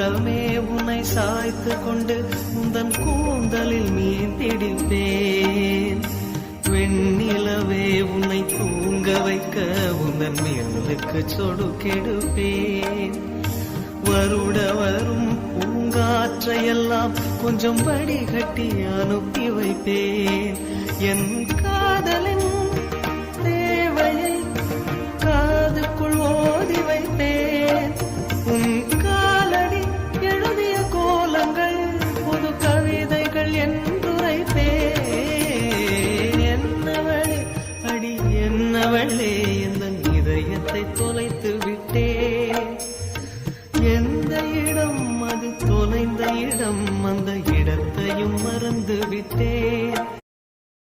உள்ளமே உன்னை சாய்த்து கொண்டு உந்தன் கூந்தலில் மீன் பிடிப்பேன். வெண்ணிலவே உன்னை தூங்க வைக்க உந்தன் மேலுக்கு சொடுக்கெடுப்பேன். வருட வரும் பூங்காற்றையெல்லாம் கொஞ்சம் வடிகட்டி அனுப்பி வைப்பேன். என் காதலின் தேவையை காதுக்குள் ஓதி வைப்பேன்.